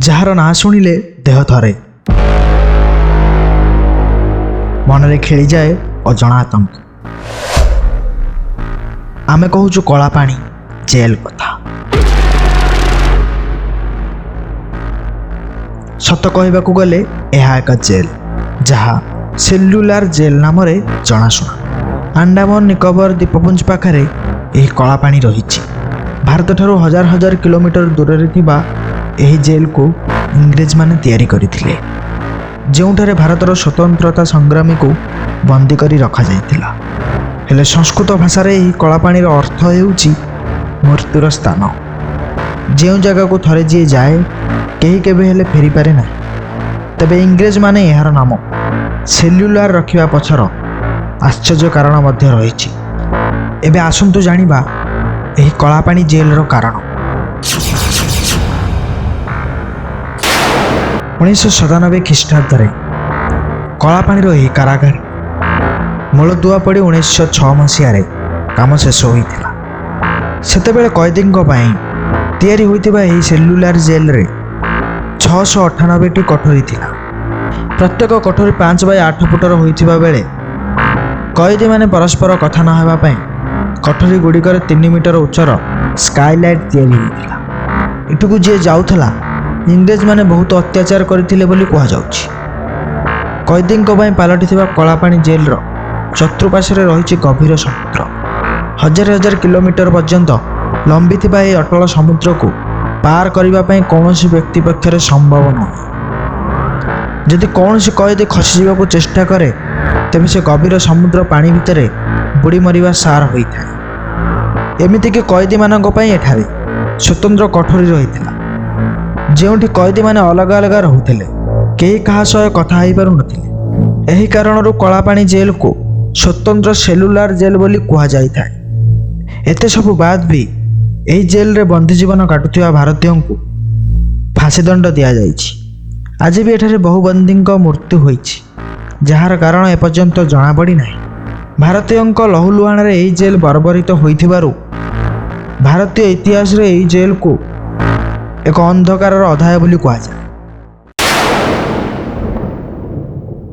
ଯାହାର ନାଁ ଶୁଣିଲେ ଦେହ ଥରେ, ମନରେ ଖେଳିଯାଏ ଅଜଣା ଆତଙ୍କ। ଆମେ କହୁଛୁ କଳାପାଣି ଜେଲ କଥା। ସତ କହିବାକୁ ଗଲେ ଏହା ଏକ ଜେଲ, ଯାହା ସେଲ୍ୟୁଲାର ଜେଲ ନାମରେ ଜଣାଶୁଣା। ଆଣ୍ଡାମାନ ନିକୋବର ଦ୍ୱୀପପୁଞ୍ଜ ପାଖରେ ଏହି କଳାପାଣି ରହିଛି। ଭାରତଠାରୁ ହଜାର ହଜାର କିଲୋମିଟର ଦୂରରେ ଥିବା ଏହି ଜେଲକୁ ଇଂରେଜମାନେ ତିଆରି କରିଥିଲେ, ଯେଉଁଠାରେ ଭାରତର ସ୍ୱତନ୍ତ୍ରତା ସଂଗ୍ରାମୀକୁ ବନ୍ଦୀ କରି ରଖାଯାଇଥିଲା। ହେଲେ ସଂସ୍କୃତ ଭାଷାରେ ଏହି କଳାପାଣିର ଅର୍ଥ ହେଉଛି ମୃତ୍ୟୁର ସ୍ଥାନ, ଯେଉଁ ଜାଗାକୁ ଥରେ ଯିଏ ଯାଏ କେହି କେବେ ହେଲେ ଫେରିପାରେ ନାହିଁ। ତେବେ ଇଂରେଜମାନେ ଏହାର ନାମ ସେଲ୍ୟୁଲାର ରଖିବା ପଛର ଆଶ୍ଚର୍ଯ୍ୟ କାରଣ ମଧ୍ୟ ରହିଛି। ଏବେ ଆସନ୍ତୁ ଜାଣିବା ଏହି କଳାପାଣି ଜେଲର କାରଣ। 1997 ଖ୍ରୀଷ୍ଟାବ୍ଦରେ କଳାପାଣିର ଏହି କାରାଗାର ମୂଳଦୁଆ ପଡ଼ି 1906 ମସିହାରେ କାମ ଶେଷ ହୋଇଥିଲା। ସେତେବେଳେ କଏଦୀଙ୍କ ପାଇଁ ତିଆରି ହୋଇଥିବା ଏହି ସେଲ୍ୟୁଲାର ଜେଲରେ 698ଟି କୋଠରୀ ଥିଲା। ପ୍ରତ୍ୟେକ କୋଠରୀ 5x8 ଫୁଟର ହୋଇଥିବା ବେଳେ କଏଦୀମାନେ ପରସ୍ପର କଥା ନ ହେବା ପାଇଁ କୋଠରୀ ଗୁଡ଼ିକରେ 3 ମିଟର ଉଚ୍ଚର ସ୍କାଇଲାଇଟ୍ ତିଆରି ହୋଇଥିଲା। ଏଠୁକୁ ଯିଏ ଯାଉଥିଲା ଇଂରେଜମାନେ ବହୁତ ଅତ୍ୟାଚାର କରିଥିଲେ ବୋଲି କୁହାଯାଉଛି। କଏଦୀଙ୍କ ପାଇଁ ପାଲଟିଥିବା କଳାପାଣି ଜେଲର ଚତୁଃପାର୍ଶ୍ୱରେ ରହିଛି ଗଭୀର ସମୁଦ୍ର। ହଜାର ହଜାର କିଲୋମିଟର ପର୍ଯ୍ୟନ୍ତ ଲମ୍ବିଥିବା ଏହି ଅଟଳ ସମୁଦ୍ରକୁ ପାର କରିବା ପାଇଁ କୌଣସି ବ୍ୟକ୍ତି ପକ୍ଷରେ ସମ୍ଭବ ନୁହେଁ। ଯଦି କୌଣସି କଏଦୀ ଖସିଯିବାକୁ ଚେଷ୍ଟା କରେ ତେବେ ସେ ଗଭୀର ସମୁଦ୍ର ପାଣି ଭିତରେ ବୁଡ଼ି ମରିବା ସାର ହୋଇଥାଏ। ଏମିତିକି କଏଦୀମାନଙ୍କ ପାଇଁ ଏଠାରେ ସ୍ୱତନ୍ତ୍ର କୋଠରୀ ରହିଥିଲା, ଯେଉଁଠି କଏଦୀମାନେ ଅଲଗା ଅଲଗା ରହୁଥିଲେ, କେହି କାହା ସହ କଥା ହୋଇପାରୁନଥିଲେ। ଏହି କାରଣରୁ କଳାପାଣି ଜେଲକୁ ସ୍ୱତନ୍ତ୍ର ସେଲ୍ୟୁଲାର ଜେଲ ବୋଲି କୁହାଯାଇଥାଏ। ଏତେ ସବୁ ବାଦ ବି ଏହି ଜେଲରେ ବନ୍ଦୀ ଜୀବନ କାଟୁଥିବା ଭାରତୀୟଙ୍କୁ ଫାଶୀଦଣ୍ଡ ଦିଆଯାଇଛି। ଆଜି ବି ଏଠାରେ ବହୁ ବନ୍ଦୀଙ୍କ ମୃତ୍ୟୁ ହୋଇଛି, ଯାହାର କାରଣ ଏପର୍ଯ୍ୟନ୍ତ ଜଣାପଡ଼ିନାହିଁ। ଭାରତୀୟଙ୍କ ଲହୁଲୁହାଣରେ ଏହି ଜେଲ ବର୍ବରିତ ହୋଇଥିବାରୁ ଭାରତୀୟ ଇତିହାସରେ ଏହି ଜେଲକୁ ଏକ ଅନ୍ଧକାରର ଅଧ୍ୟାୟ ବୋଲି କୁହାଯାଏ।